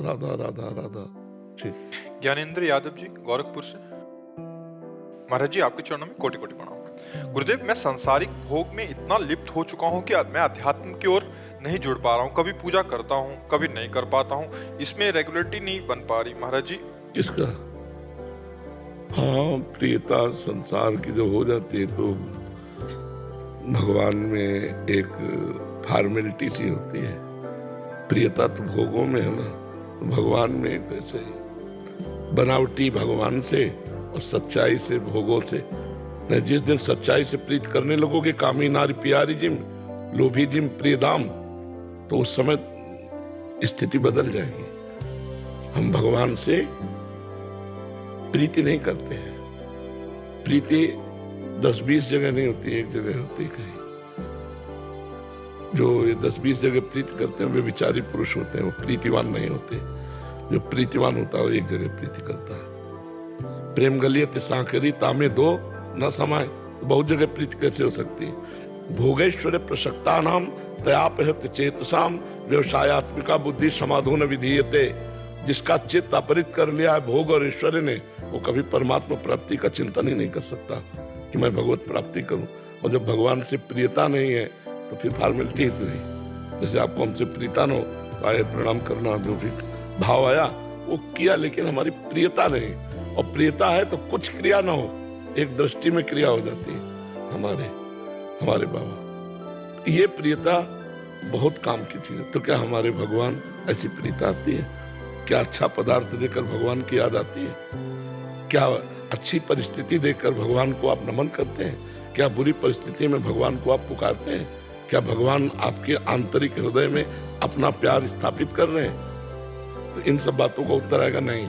राधा राधा राधा। जी ज्ञानेंद्र यादव जी, गोरखपुर से। महाराज जी, आपके चरणों में कोटि कोटि प्रणाम। गुरुदेव, मैं सांसारिक भोग में इतना लिप्त हो चुका हूँ कि मैं अध्यात्म की ओर नहीं जुड़ पा रहा हूँ। कभी पूजा करता हूँ, कभी नहीं कर पाता हूँ। इसमें रेगुलरिटी नहीं बन पा रही महाराज जी। किसका? हाँ, प्रियता संसार की जब हो जाती है तो भगवान में एक फॉर्मेलिटी सी होती है। प्रियता तो भोगों में है ना, तो भगवान में एक ऐसे बनावटी भगवान से और सच्चाई से भोगों से। जिस दिन सच्चाई से प्रीत करने लगोगे, कामी नारी प्यारी जिम लोभी जिम प्रियदाम, तो उस समय स्थिति बदल जाएगी। हम भगवान से प्रीति नहीं करते हैं। प्रीति 10-20 जगह नहीं होती, एक जगह होती कहीं। जो ये 10-20 जगह प्रीति करते हैं वे विचारी पुरुष होते हैं, वो प्रीतिवान नहीं होते। जो प्रीतिवान होता है वो एक जगह प्रीति करता है। प्रेम गलियत सांकरी तामे दो न समाये, तो बहुत जगह प्रीति कैसे हो सकती है? भोगेश्वर प्रसक्ता नाम तयापहृत चेतसाम व्यवसायत्मिका बुद्धि समाधो न विधीयते। जिसका चित्त अपहृत कर लिया है भोग और ऐश्वर्य ने, वो कभी परमात्मा प्राप्ति का चिंतन ही नहीं कर सकता कि मैं भगवत प्राप्ति करूं। और जब भगवान से प्रियता नहीं है तो फिर फॉर्मेलिटी ही तो नहीं। जैसे आपको हमसे प्रीता न हो, आए प्रणाम करना, जो भी भाव आया वो किया, लेकिन हमारी प्रियता नहीं। और प्रियता है तो कुछ क्रिया ना हो, एक दृष्टि में क्रिया हो जाती है। हमारे बाबा, ये प्रियता बहुत काम की चीज है। तो क्या हमारे भगवान ऐसी प्रियता आती है? क्या अच्छा पदार्थ देकर भगवान की याद आती है? क्या अच्छी परिस्थिति देखकर भगवान को आप नमन करते हैं? क्या बुरी परिस्थिति में भगवान को आप पुकारते हैं? क्या भगवान आपके आंतरिक हृदय में अपना प्यार स्थापित कर रहे हैं? तो इन सब बातों का उत्तर आएगा नहीं।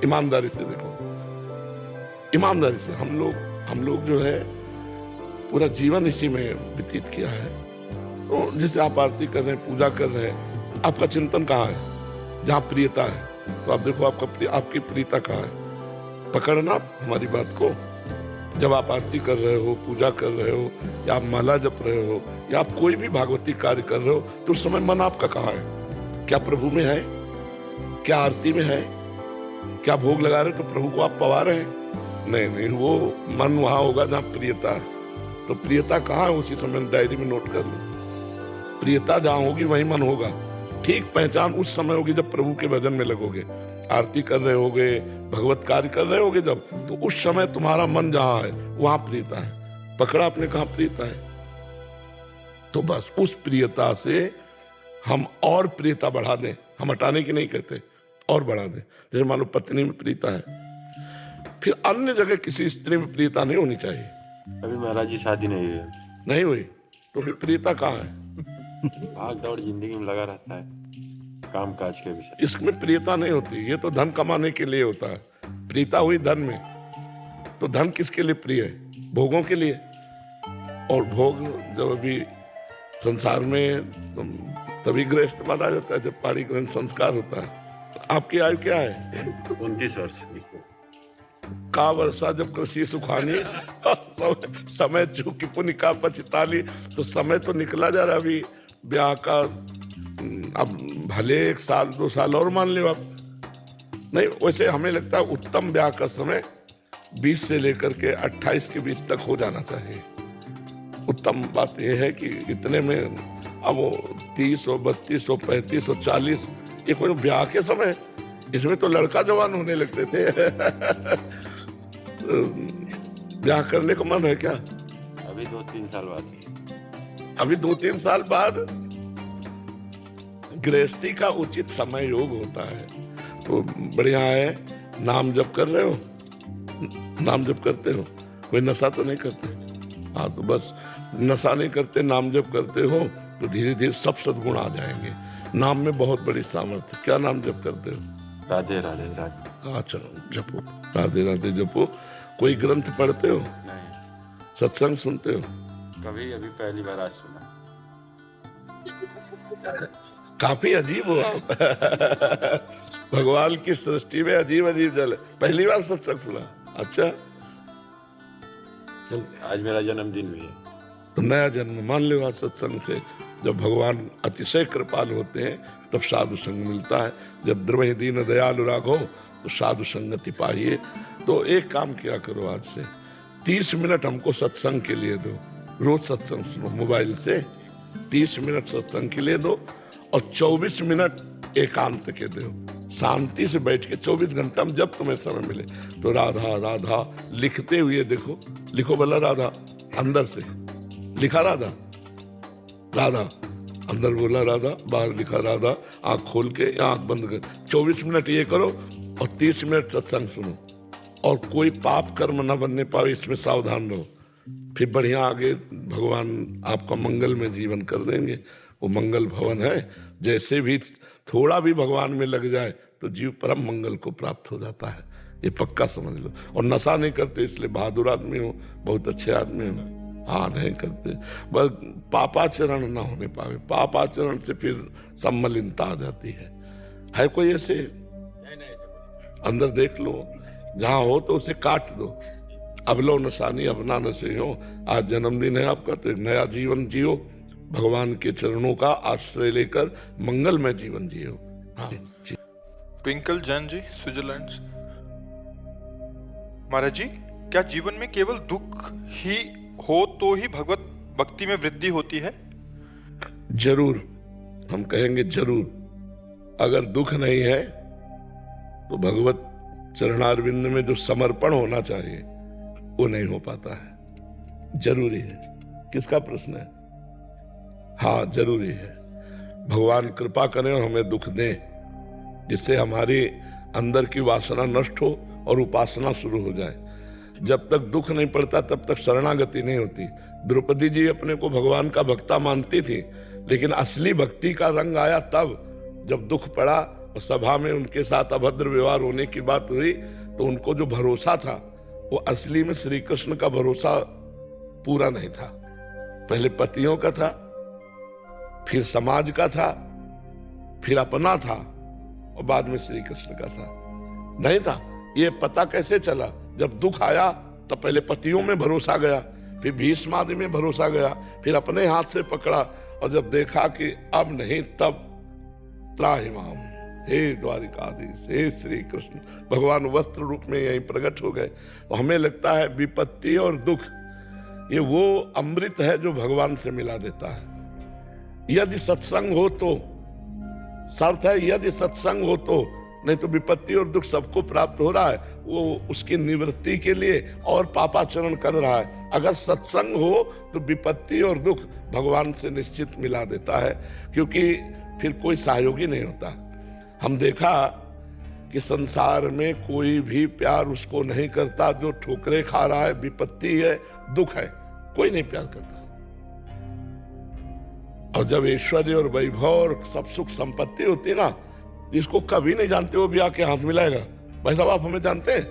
ईमानदारी से देखो, ईमानदारी से हम लोग जो है पूरा जीवन इसी में व्यतीत किया है। तो जैसे आप आरती कर रहे हैं, पूजा कर रहे हैं, आपका चिंतन कहाँ है? जहाँ प्रियता है तो आप देखो आपकी प्रियता कहाँ है। पकड़ना हमारी बात को। जब आप आरती कर रहे हो, पूजा कर रहे हो, या आप माला जप रहे हो, या आप कोई भी भागवती कार्य कर रहे हो, तो उस समय मन आपका कहाँ है? क्या प्रभु में है? क्या आरती में है? क्या भोग लगा रहे तो प्रभु को आप पवा रहे हैं? नहीं, वो मन वहां होगा जहाँ प्रियता है। तो प्रियता कहाँ है उसी समय डायरी में नोट कर लो। प्रियता जहाँ होगी वहीं मन होगा। ठीक पहचान उस समय होगी जब प्रभु के भजन में लगोगे, आरती कर रहे होगे, भगवत कार्य कर रहे होगे जब, तो उस समय तुम्हारा मन जहाँ है वहां प्रियता है। पकड़ा आपने कहाँ प्रियता है? तो बस उस प्रियता से हम और प्रियता बढ़ा दें। हम हटाने की नहीं कहते, और बढ़ा दें। जैसे मान लो पत्नी में प्रियता है, फिर अन्य जगह किसी स्त्री में प्रियता नहीं होनी चाहिए। अभी महाराज जी शादी नहीं हुई तो फिर प्रियता कहाँ है? भाग दौड़ जिंदगी में लगा रहता है, काम काज के विषय। इसमें प्रियता नहीं होती। ये तो धन कमाने के लिए होता है। प्रियता हुई धन में, तो धन किसके लिए प्रिय है? भोगों के लिए। और भोग जब अभी संसार में तभी गृहस्थ माना जाता है जब पाड़ी ग्रहण संस्कार होता है। आपकी आयु क्या है? 29 वर्ष का वर्षा जब कृषि सुखानी समय चूकी पुण्य का पछताली। तो समय तो निकला जा रहा अभी ब्याह का। अब भले 1 साल 2 साल और मान लो आप। नहीं, वैसे हमें लगता है उत्तम ब्याह का समय 20 से लेकर के 28 के बीच तक हो जाना चाहिए। उत्तम बात यह है कि इतने में अब वो 30 और 32 और 35 और 40, ये कोई ब्याह के समय, इसमें तो लड़का जवान होने लगते थे। ब्याह करने को मन है क्या? अभी 2-3 साल बाद। अभी 2-3 साल बाद गृहस्थी का उचित समय योग होता है। तो बढ़िया है। नाम जप कर रहे हो, नाम जप करते हो, कोई नशा तो नहीं करते? हाँ, तो बस नशा नहीं करते, नाम जप करते हो, तो धीरे धीरे सब सद्गुण आ जाएंगे। नाम में बहुत बड़ी सामर्थ्य। क्या नाम जप करते हो? राधे राधे राधे। हाँ, चलो जपो, राधे राधे जपो। कोई ग्रंथ पढ़ते हो? नहीं। सत्संग सुनते हो? कभी, अभी पहली बार आज सुना। काफी अजीब हो आप। भगवान की सृष्टि में अजीब अजीब जल। पहली बार सत्संग सुना? अच्छा, चल। आज मेरा जन्मदिन भी है। तो नया जन्म मान लो आज सत्संग से। जब भगवान अतिशय कृपाल होते हैं तब साधु संग मिलता है। जब द्रवहि दीन दयालु राघो तो साधु संगति पाइए। तो एक काम किया करो, आज से 30 मिनट हमको सत्संग के लिए दो। रोज सत्संग सुनो, मोबाइल से 30 मिनट सत्संग के लिए दो और 24 मिनट एकांत के दो। शांति से बैठ के 24 घंटा में जब तुम्हें समय मिले तो राधा राधा लिखते हुए देखो। लिखो भला राधा, अंदर से लिखा राधा, राधा अंदर बोला राधा, बाहर लिखा राधा। आंख खोल के या आंख बंद कर 24 मिनट ये करो और 30 मिनट सत्संग सुनो। और कोई पाप कर्म न बनने पावे, इसमें सावधान रहो। फिर बढ़िया आगे भगवान आपका मंगल में जीवन कर देंगे। वो मंगल भवन है। जैसे भी थोड़ा भी भगवान में लग जाए तो जीव परम मंगल को प्राप्त हो जाता है। ये पक्का समझ लो। और नशा नहीं करते इसलिए बहादुर आदमी हो, बहुत अच्छे आदमी हो। हाँ, नहीं करते, बस पापाचरण ना होने पावे। पापाचरण से फिर सम्मलिनता आ जाती है कोई ऐसे? अंदर देख लो, जहां हो तो उसे काट दो। अब लो नशानी अब ना नशे हो। आज जन्मदिन है आपका, तो एक नया जीवन जियो, भगवान के चरणों का आश्रय लेकर मंगलमय जीवन जियो। हाँ जी। ट्विंकल जैन जी, स्विट्जरलैंड से। महाराज जी, क्या जीवन में केवल दुख ही हो तो ही भगवत भक्ति में वृद्धि होती है? जरूर, हम कहेंगे जरूर। अगर दुख नहीं है तो भगवत चरणारविंद में जो समर्पण होना चाहिए वो नहीं हो पाता है। जरूरी है। किसका प्रश्न है? हाँ, जरूरी है। भगवान कृपा करें और हमें दुख दें, जिससे हमारी अंदर की वासना नष्ट हो और उपासना शुरू हो जाए। जब तक दुख नहीं पड़ता तब तक शरणागति नहीं होती। द्रौपदी जी अपने को भगवान का भक्ता मानती थी, लेकिन असली भक्ति का रंग आया तब जब दुख पड़ा और सभा में उनके साथ अभद्र व्यवहार होने की बात हुई। तो उनको जो भरोसा था वो असली में श्री कृष्ण का भरोसा पूरा नहीं था। पहले पतियों का था, फिर समाज का था, फिर अपना था और बाद में श्री कृष्ण का था। नहीं था। ये पता कैसे चला? जब दुख आया तब पहले पतियों में भरोसा गया, फिर भीष्म आदि में भरोसा गया, फिर अपने हाथ से पकड़ा और जब देखा कि अब नहीं, तब त्राहिमाम, हे द्वारिकाधीश, हे श्री कृष्ण, भगवान वस्त्र रूप में यहीं प्रकट हो गए। तो हमें लगता है विपत्ति और दुख ये वो अमृत है जो भगवान से मिला देता है। यदि सत्संग हो तो, शर्त है यदि सत्संग हो तो, नहीं तो विपत्ति और दुख सबको प्राप्त हो रहा है, वो उसकी निवृत्ति के लिए और पापाचरण कर रहा है। अगर सत्संग हो तो विपत्ति और दुख भगवान से निश्चित मिला देता है, क्योंकि फिर कोई सहयोगी नहीं होता। हम देखा कि संसार में कोई भी प्यार उसको नहीं करता जो ठोकरे खा रहा है, विपत्ति है, दुख है, कोई नहीं प्यार करता। और जब ऐश्वर्य और वैभव और सब सुख संपत्ति होती है ना, जिसको कभी नहीं जानते वो भी आके हाथ मिलाएगा, भाई साहब आप हमें जानते हैं,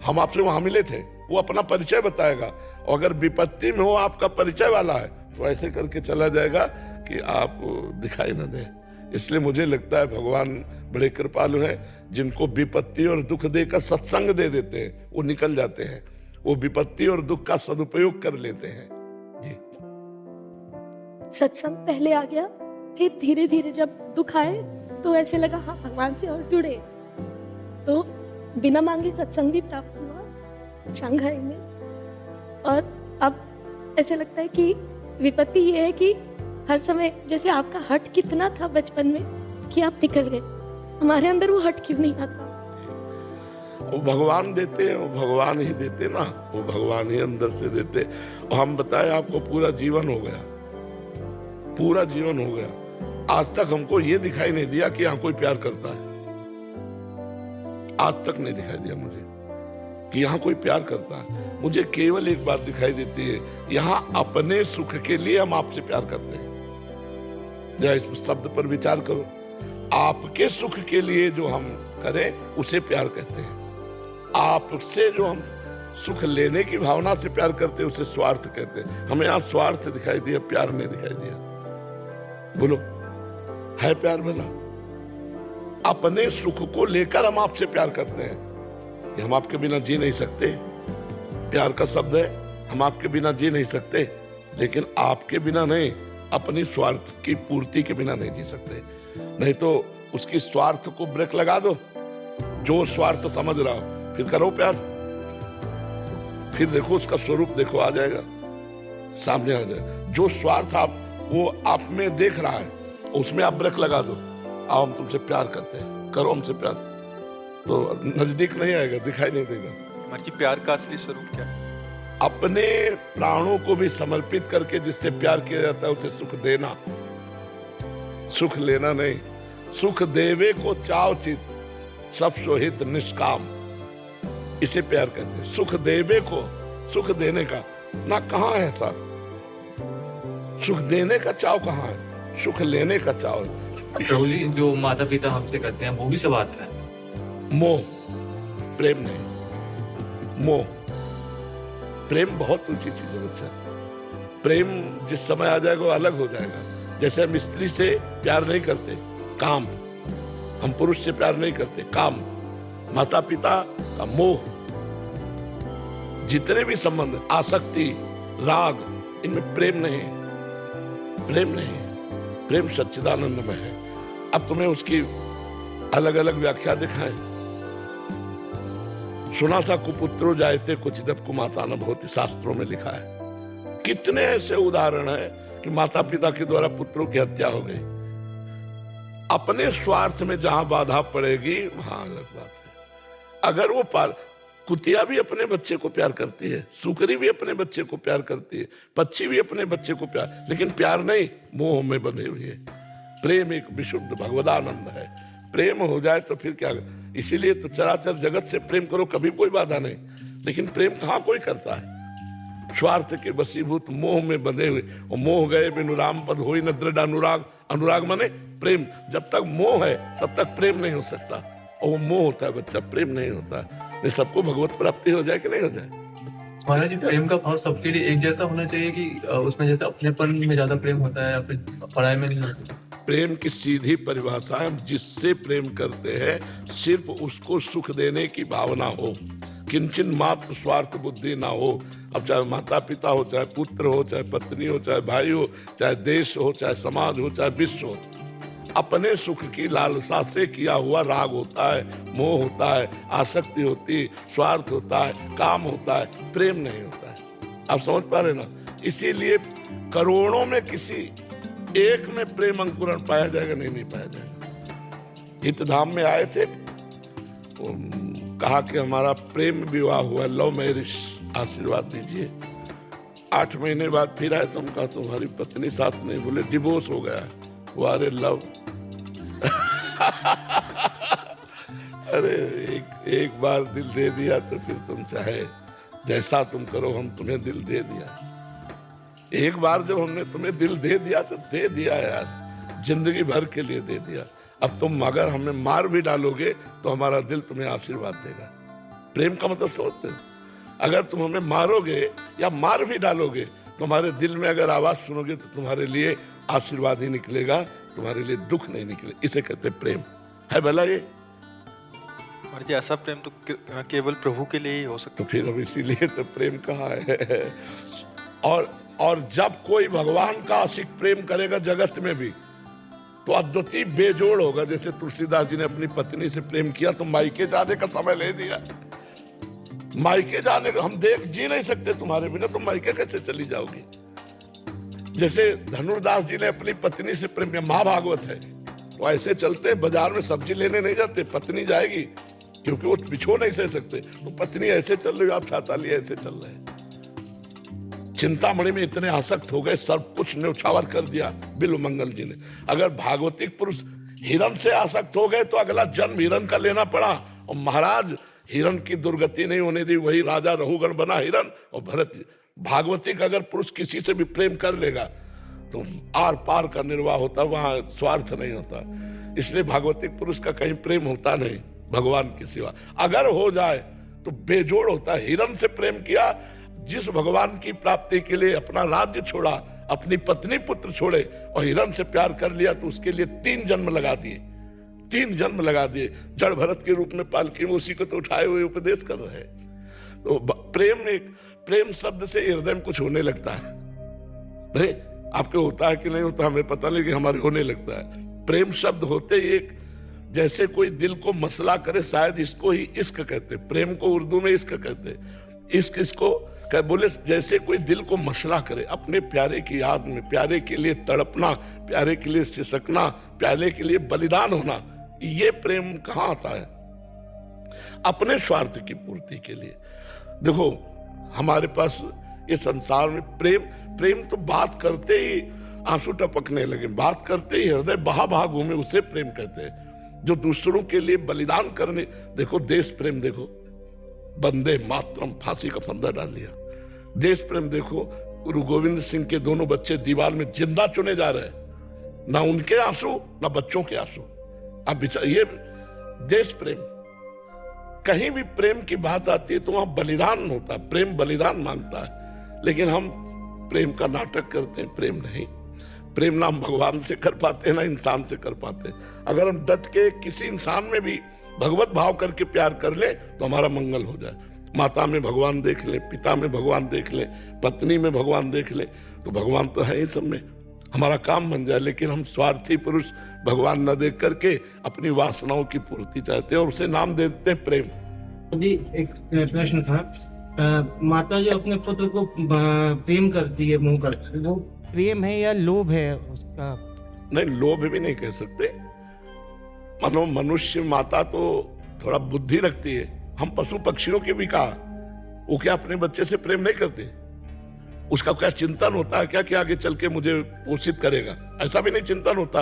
हम आपसे वहां मिले थे, वो अपना परिचय बताएगा। और अगर विपत्ति में हो आपका परिचय वाला है तो ऐसे करके चला जाएगा कि आप दिखाई न दें। इसलिए मुझे लगता है भगवान बड़े कृपालु हैं, जिनको विपत्ति और दुख देकर सत्संग दे देते हैं, वो निकल जाते हैं, वो विपत्ति और दुख का सदुपयोग कर लेते हैं। जी। सत्संग पहले आ गया, फिर धीरे धीरे जब दुख आए तो ऐसे लगा हाँ भगवान से और जुड़े, तो बिना मांगे सत्संग भी प्राप्त हुआ शंघाई में। और अब ऐसे लगता है कि विपत्ति ये है कि हर समय जैसे आपका हट कितना था बचपन में कि आप निकल गए, हमारे अंदर वो हट क्यों नहीं आता? वो भगवान देते हैं, वो भगवान ही देते ना, वो भगवान ही अंदर से देते। और हम बताए आपको पूरा जीवन हो गया, पूरा जीवन हो गया, आज तक हमको ये दिखाई नहीं दिया कि यहाँ कोई प्यार करता है। आज तक नहीं दिखाई दिया मुझे कि यहाँ कोई प्यार करता है। मुझे केवल एक बात दिखाई देती है, यहाँ अपने सुख के लिए हम आपसे प्यार करते हैं। जरा इस शब्द पर विचार करो, आपके सुख के लिए जो हम करें उसे प्यार कहते हैं। आपसे जो हम सुख लेने की भावना से प्यार करते हैं उसे स्वार्थ कहते हैं। हमें यहाँ स्वार्थ दिखाई दिया, प्यार नहीं दिखाई दिया। बोलो, है प्यार भला? अपने सुख को लेकर हम आपसे प्यार करते हैं कि हम आपके बिना जी नहीं सकते। प्यार का शब्द है, हम आपके बिना जी नहीं सकते, लेकिन आपके बिना नहीं, अपनी स्वार्थ की पूर्ति के बिना नहीं जी सकते। नहीं तो उसकी स्वार्थ को ब्रेक लगा दो, जो स्वार्थ समझ रहा हो, फिर करो प्यार, फिर देखो उसका स्वरूप देखो, आ जाएगा, सामने आ जाएगा। जो स्वार्थ वो आप में देख रहा है, उसमें आप ब्रेक लगा दो, आओ हम तुमसे प्यार करते हैं, करो हमसे प्यार, तो नजदीक नहीं आएगा, दिखाई नहीं देगा। महाराज जी, प्यार का असली स्वरूप क्या है? अपने प्राणों को भी समर्पित करके जिससे प्यार किया जाता है उसे सुख देना, सुख लेना नहीं। सुख देवे को चाव चित, सब सोहित निष्काम, इसे प्यार कहते हैं। सुख देवे को, सुख देने का ना कहाँ है सर, सुख देने का चाव कहाँ है, सुख लेने का चाव है। प्रभु जी, जो माता पिता हमसे करते हैं वो भी सब आता है। मोह, प्रेम नहीं, मोह। प्रेम बहुत ऊंची चीज है बच्चा। प्रेम जिस समय आ जाएगा वो अलग हो जाएगा। जैसे हम स्त्री से प्यार नहीं करते, काम, हम पुरुष से प्यार नहीं करते, काम। माता पिता का मोह, जितने भी संबंध, आसक्ति, राग, इनमें प्रेम नहीं, प्रेम नहीं। प्रेम सच्चिदानंद में है। अब तुम्हें उसकी अलग अलग व्याख्या दिखाएं। सुना था कुपुत्रो जायते क्वचिदपि कुमाता न भवति, शास्त्रों में लिखा है। कितने ऐसे उदाहरण है कि माता पिता के द्वारा पुत्रों की हत्या हो गई। अपने स्वार्थ में जहां बाधा पड़ेगी वहां अलग बात है। अगर वो कुतिया भी अपने बच्चे को प्यार करती है, सुकरी भी अपने बच्चे को प्यार करती है, पक्षी भी अपने बच्चे को प्यार, लेकिन प्यार नहीं, मोह में बंधे हुए है। प्रेम एक विशुद्ध भगवदानंद है। प्रेम हो जाए तो फिर क्या, इसीलिए तो चराचर जगत से प्रेम करो, कभी कोई बाधा नहीं। लेकिन प्रेम कहाँ कोई करता है? स्वार्थ के वशीभूत मोह में बंधे हुए, और मोह गए बिनु राम पद होई न दृढ़ अनुराग। अनुराग माने प्रेम। जब तक मोह है तब तक प्रेम नहीं हो सकता, और वो मोह होता है बच्चा, प्रेम नहीं होता। ये सबको भगवत प्राप्ति हो जाए कि नहीं हो जाए? महाराज जी, प्रेम का भाव सबके लिए एक जैसा होना चाहिए कि उसमें जैसे अपनेपन में ज्यादा प्रेम होता है या फिर पढ़ाई में नहीं होता? प्रेम की सीधी परिभाषा है, जिससे प्रेम करते हैं सिर्फ उसको सुख देने की भावना हो, किंचन मात्र स्वार्थ बुद्धि ना हो। अब चाहे माता पिता हो, चाहे पुत्र हो, चाहे पत्नी हो, चाहे भाई हो, चाहे देश हो, चाहे समाज हो, चाहे विश्व हो, अपने सुख की लालसा से किया हुआ राग होता है, मोह होता है, आसक्ति होती है, स्वार्थ होता है, काम होता है, प्रेम नहीं होता है। आप समझ पा रहे ना? इसीलिए करोड़ों में किसी एक में प्रेम अंकुरण पाया जाएगा? नहीं पाया जाएगा। हितधाम में आए थे, कहा कि हमारा प्रेम विवाह हुआ, लव मैरिज, आशीर्वाद दीजिए। 8 महीने बाद फिर आए तो हम कहा तुम्हारी पत्नी साथ नहीं, बोले डिवोर्स हो गया। वो अरे लव अरे एक बार दिल दे दिया तो फिर तुम चाहे जैसा तुम करो, हम तुम्हें दिल दे दिया। एक बार जब हमने तुम्हें दिल दे दिया तो दे दिया यार, जिंदगी भर के लिए दे दिया। अब तुम अगर हमें मार भी डालोगे तो हमारा दिल तुम्हें आशीर्वाद देगा। प्रेम का मतलब सोचते हो? अगर तुम हमें मारोगे या मार भी डालोगे तो हमारे दिल में अगर आवाज सुनोगे तो तुम्हारे लिए आशीर्वाद ही निकलेगा, तुम्हारे लिए दुख नहीं निकले। इसे कहते प्रेम है भला ये। महाराज जी, ऐसा प्रेम तो केवल प्रभु के लिए ही हो सकता। तो फिर अब इसीलिए तो प्रेम कहाँ है। और जब कोई भगवान का आशिक प्रेम करेगा जगत में भी तो अद्वितीय बेजोड़ होगा। जैसे तुलसीदास जी ने अपनी पत्नी से प्रेम किया तो मायके जाने का समय ले दिया। मायके जाने का हम जी नहीं सकते तुम्हारे बिना, तुम मायके कैसे चली जाओगी? जैसे धनुर्दास जी ने अपनी पत्नी से प्रेम किया, महाभागवत है, तो ऐसे चलते हैं बाजार में सब्जी लेने नहीं जाते, पत्नी जाएगी क्योंकि वो पिछो नहीं सह सकते, तो पत्नी ऐसे चल रही, आप छाता लिए ऐसे चल रहे हैं। चिंतामणि में इतने आसक्त हो गए, सब कुछ न्यौछावर कर दिया बिल्व मंगल जी ने। अगर भागवतिक पुरुष हिरण से आसक्त हो गए तो अगला जन्म हिरण का लेना पड़ा, और महाराज हिरण की दुर्गति नहीं होने दी, वही राजा रहुगण बना हिरण। और भरत भागवतिक अगर पुरुष किसी से भी प्रेम कर लेगा तो आर पार का निर्वाह होता, वहां स्वार्थ नहीं होता। इसलिए भागवतिक पुरुष का कहीं प्रेम होता नहीं भगवान के सिवा। अगर हो जाए तो बेजोड़ होता है। हिरण से प्रेम किया, जिस भगवान की प्राप्ति के लिए अपना राज्य छोड़ा, अपनी पत्नी पुत्र छोड़े और हिरण से प्यार कर लिया, तो उसके लिए 3 जन्म लगा दिए, 3 जन्म लगा दिए। जड़ भरत के रूप में पालकी में उसी को तो उठाए हुए उपदेश कर रहे हैं। तो प्रेम शब्द से हृदय में कुछ होने लगता है। नहीं, आपके होता है कि नहीं होता हमें पता नहीं, कि हमारे होने लगता है। प्रेम शब्द होते ही एक जैसे कोई दिल को मसला करे, शायद इसको ही इश्क कहते। प्रेम को उर्दू में इश्क कहते। इश्क इसको कह बोले जैसे कोई दिल को मसला करे, अपने प्यारे की याद में, प्यारे के लिए तड़पना, प्यारे के लिए सिसकना, प्यारे के लिए बलिदान होना। ये प्रेम कहाँ आता है? अपने स्वार्थ की पूर्ति के लिए। देखो हमारे पास ये संसार में प्रेम तो बात करते ही आंसू टपकने लगे, बात करते ही हृदय बहा बहा घूमे, उसे प्रेम कहते हैं। जो दूसरों के लिए बलिदान करने, देखो देश प्रेम देखो, वंदे मातरम फांसी का फंदा डाल लिया। देश प्रेम देखो, गुरु गोविंद सिंह के दोनों बच्चे दीवार में जिंदा चुने जा रहे हैं, ना उनके आंसू ना बच्चों के आंसू। अब विचार, ये देश प्रेम। कहीं भी प्रेम की बात आती है तो वहां बलिदान होता है, प्रेम बलिदान मांगता है। लेकिन हम प्रेम का नाटक करते हैं। प्रेम नहीं, प्रेम ना हम भगवान से कर पाते हैं ना इंसान से कर पाते। अगर हम डट के किसी इंसान में भी भगवत भाव करके प्यार कर ले तो हमारा मंगल हो जाए। माता में भगवान देख ले, पिता में भगवान देख ले, पत्नी में भगवान देख ले, तो भगवान तो है ही सब में, हमारा काम बन जाए। लेकिन हम स्वार्थी पुरुष भगवान न देख करके अपनी वासनाओं की पूर्ति चाहते हैं और उसे नाम दे देते हैं प्रेम। जी एक प्रश्न था, माता जो अपने पुत्र को प्रेम करती है मुंह कर, वो प्रेम है या लोभ है उसका? नहीं, लोभ भी नहीं कह सकते। मनुष्य माता तो थोड़ा बुद्धि रखती है। हम पशु पक्षियों के भी कहा, वो क्या अपने बच्चे से प्रेम नहीं करते? उसका क्या चिंतन होता है क्या कि आगे चल के मुझे पोषित करेगा? ऐसा भी नहीं चिंतन होता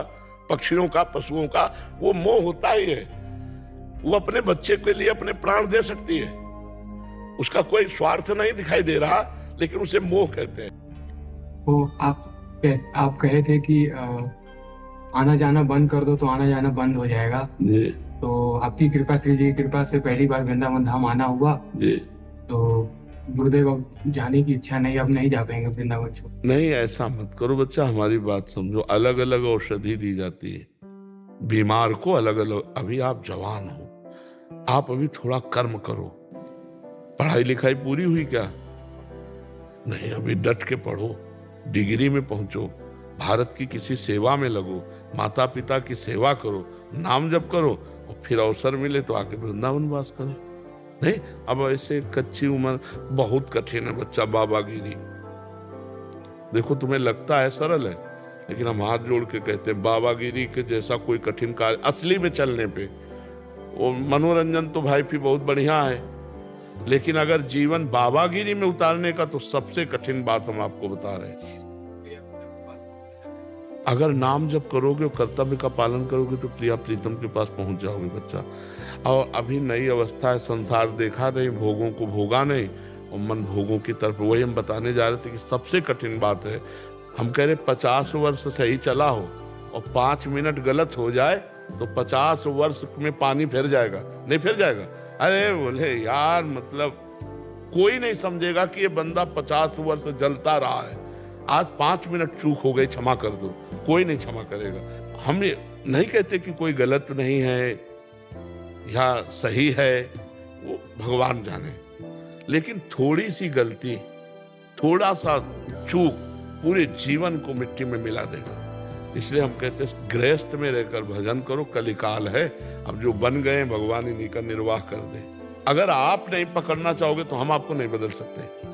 पक्षियों का, पशुओं का। वो मोह होता ही है। वो अपने बच्चे के लिए अपने प्राण दे सकती है, उसका कोई स्वार्थ नहीं दिखाई दे रहा, लेकिन उसे मोह कहते हैं। वो आप कहे थे कि आना जाना बंद कर दो तो आना जाना बंद हो जाएगा जी। तो आपकी कृपा, श्री जी की कृपा से पहली बार वृंदावन धाम आना हुआ जी। तो गुरुदेव अब जाने की इच्छा नहीं, अब नहीं जा पाएंगे वृंदावन छोड़। नहीं, ऐसा मत करो बच्चा, हमारी बात समझो। अलग अलग औषधि दी जाती है बीमार को, अलग अलग। अभी आप जवान हो, आप अभी थोड़ा कर्म करो। पढ़ाई लिखाई पूरी हुई क्या? नहीं, अभी डट के पढ़ो, डिग्री में पहुंचो, भारत की किसी सेवा में लगो, माता पिता की सेवा करो, नाम जप करो, और फिर अवसर मिले तो आके वृंदावन वास करो। नहीं, अब ऐसे कच्ची उम्र बहुत कठिन है बच्चा, बाबागिरी। देखो तुम्हें लगता है सरल है, लेकिन हम हाथ जोड़ के कहते हैं बाबागिरी के जैसा कोई कठिन कार्य असली में चलने पे। वो मनोरंजन तो भाई भी बहुत बढ़िया है, लेकिन अगर जीवन बाबागिरी में उतारने का, तो सबसे कठिन बात हम आपको बता रहे हैं। अगर नाम जब करोगे और कर्तव्य का पालन करोगे तो प्रिया प्रीतम के पास पहुंच जाओगे बच्चा। और अभी नई अवस्था है, संसार देखा नहीं, भोगों को भोगा नहीं, और मन भोगों की तरफ। वही हम बताने जा रहे थे कि सबसे कठिन बात है, हम कह रहे 50 वर्ष सही चला हो और 5 मिनट गलत हो जाए तो 50 वर्ष में पानी फिर जाएगा। नहीं फिर जाएगा? अरे बोले यार, मतलब कोई नहीं समझेगा कि ये बंदा 50 वर्ष जलता रहा है, आज 5 मिनट चूक हो गई, क्षमा कर दो। कोई नहीं क्षमा करेगा। हम ये नहीं कहते कि कोई गलत नहीं है या सही है, वो भगवान जाने, लेकिन थोड़ी सी गलती, थोड़ा सा चूक पूरे जीवन को मिट्टी में मिला देगा। इसलिए हम कहते हैं गृहस्थ में रहकर भजन करो, कलिकाल है। अब जो बन गए भगवान इन्हीं का निर्वाह कर दे। अगर आप नहीं पकड़ना चाहोगे तो हम आपको नहीं बदल सकते।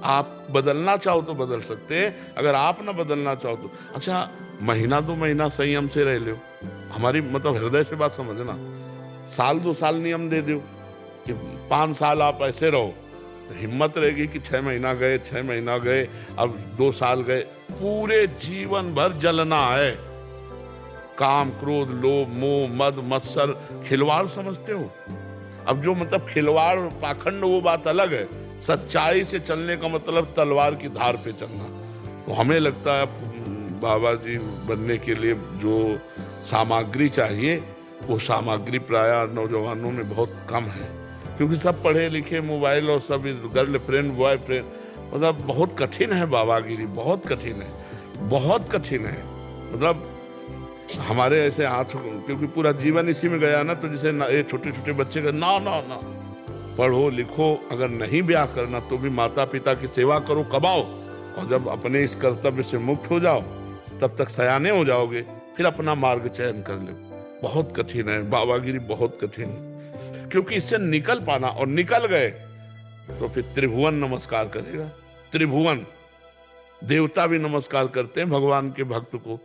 आप बदलना चाहो तो बदल सकते हैं, अगर आप ना बदलना चाहो तो। अच्छा, महीना 2 महीना संयम से रह लो, हमारी मतलब हृदय से बात समझना। साल 2 साल नियम दे दो कि 5 साल आप ऐसे रहो, तो हिम्मत रहेगी कि 6 महीना गए, 6 महीना गए, अब 2 साल गए। पूरे जीवन भर जलना है। काम, क्रोध, लोभ, मोह, मद, मत्सर खिलवाड़ समझते हो? अब जो मतलब खिलवाड़, पाखंड, वो बात अलग है। सच्चाई से चलने का मतलब तलवार की धार पे चलना। तो हमें लगता है बाबा जी बनने के लिए जो सामग्री चाहिए, वो सामग्री प्रायः नौजवानों में बहुत कम है, क्योंकि सब पढ़े लिखे, मोबाइल और सब गर्लफ्रेंड, बॉयफ्रेंड, मतलब बहुत कठिन है बाबागिरी, बहुत कठिन है, बहुत कठिन है। मतलब हमारे ऐसे हाथ, क्योंकि पूरा जीवन इसी में गया ना, तो जैसे ये छोटे छोटे बच्चे का ना ना ना, पढ़ो लिखो, अगर नहीं ब्याह करना तो भी माता पिता की सेवा करो, कमाओ, और जब अपने इस कर्तव्य से मुक्त हो जाओ तब तक सयाने हो जाओगे, फिर अपना मार्ग चयन कर लो। बहुत कठिन है बाबागिरी, बहुत कठिन है, क्योंकि इससे निकल पाना, और निकल गए तो फिर त्रिभुवन नमस्कार करेगा। त्रिभुवन देवता भी नमस्कार करते हैं भगवान के भक्त को।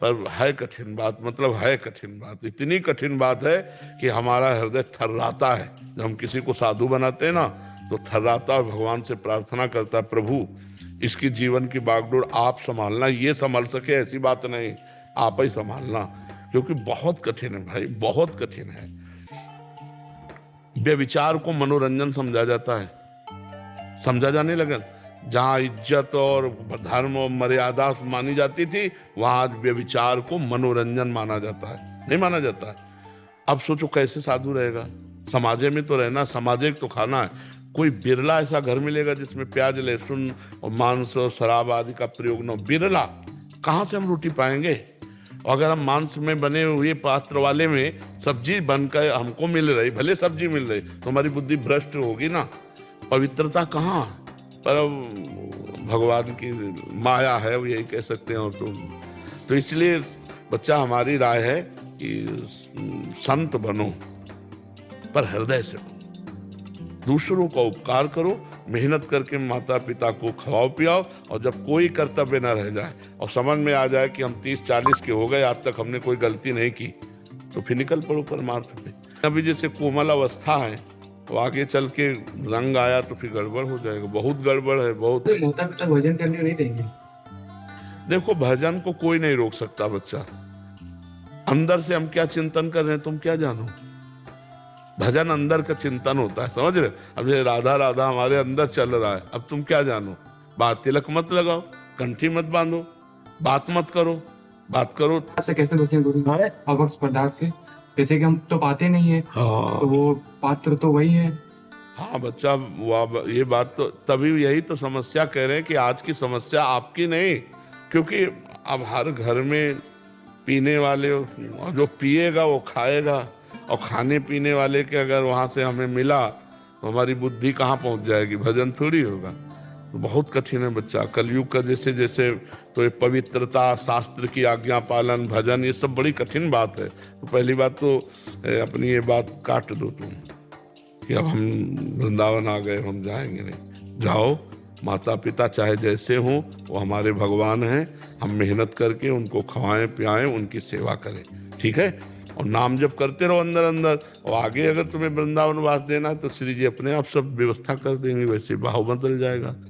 पर है कठिन बात, मतलब है कठिन बात, इतनी कठिन बात है कि हमारा हृदय थर्राता है। जब हम किसी को साधु बनाते हैं ना तो थर्राता और भगवान से प्रार्थना करता है, प्रभु इसकी जीवन की बागडोर आप संभालना, ये संभाल सके ऐसी बात नहीं, आप ही संभालना, क्योंकि बहुत कठिन है भाई, बहुत कठिन है। व्यभिचार को मनोरंजन समझा जाता है, समझा जाने लगा। जहां इज्जत और धर्म और मर्यादा मानी जाती थी, वहां आज व्यभिचार को मनोरंजन माना जाता है, नहीं माना जाता है। अब सोचो कैसे साधु रहेगा, समाजे में तो रहना, समाजे तो खाना है। कोई बिरला ऐसा घर मिलेगा जिसमें प्याज लहसुन और मांस और शराब आदि का प्रयोग न हो, बिरला। कहाँ से हम रोटी पाएंगे? अगर हम मांस में बने हुए पात्र वाले में सब्जी बनकर हमको मिल रही, भले सब्जी मिल रही, तो हमारी बुद्धि भ्रष्ट होगी ना। पवित्रता कहाँ? पर भगवान की माया है, वो यही कह सकते हैं। और तो इसलिए बच्चा, हमारी राय है कि संत बनो पर हृदय से बनो, दूसरों का उपकार करो, मेहनत करके माता पिता को खवाओ पियाओ, और जब कोई कर्तव्य न रह जाए और समझ में आ जाए कि हम 30-40 के हो गए, आज तक हमने कोई गलती नहीं की, तो फिर निकल पड़ो परमार्थ पे। अभी जैसे कोमल अवस्था है, तो आगे चल के रंग आया तो फिर गड़बड़ हो जाएगा, बहुत गड़बड़ है, बहुत। तो माता पिता भजन करने नहीं देंगे? देखो, भजन को कोई नहीं रोक सकता बच्चा। अंदर से हम क्या चिंतन कर रहे हैं तुम क्या जानो। भजन अंदर का चिंतन होता है, समझ रहे? अब ये राधा राधा हमारे अंदर चल रहा है, अब तुम क्या जानो। बात तिलक मत लगाओ, कंठी मत बांधो, बात मत करो, बात करो। से कैसे रोकें गुरु अवक्ष पदार्थ से? जैसे कि हम तो पाते नहीं है, हाँ, तो वो पात्र तो वही है। हाँ बच्चा, ये बात तो तभी, यही तो समस्या कह रहे हैं कि आज की समस्या आपकी नहीं, क्योंकि अब हर घर में पीने वाले, और जो पिएगा वो खाएगा, और खाने पीने वाले के अगर वहाँ से हमें मिला तो हमारी बुद्धि कहाँ पहुँच जाएगी, भजन थोड़ी होगा। तो बहुत कठिन है बच्चा, कलयुग का जैसे जैसे, तो ये पवित्रता, शास्त्र की आज्ञा पालन, भजन, ये सब बड़ी कठिन बात है। तो पहली बात तो अपनी ये बात काट दो तुम कि अब हम वृंदावन आ गए, हम जाएंगे नहीं। जाओ, माता पिता चाहे जैसे हों वो हमारे भगवान हैं, हम मेहनत करके उनको खवाएं पियाएं, उनकी सेवा करें, ठीक है? और नाम जप करते रहो अंदर अंदर, और आगे अगर तुम्हें वृंदावन वास देना है तो श्री जी अपने आप सब व्यवस्था कर देंगे, वैसे भाव बदल जाएगा।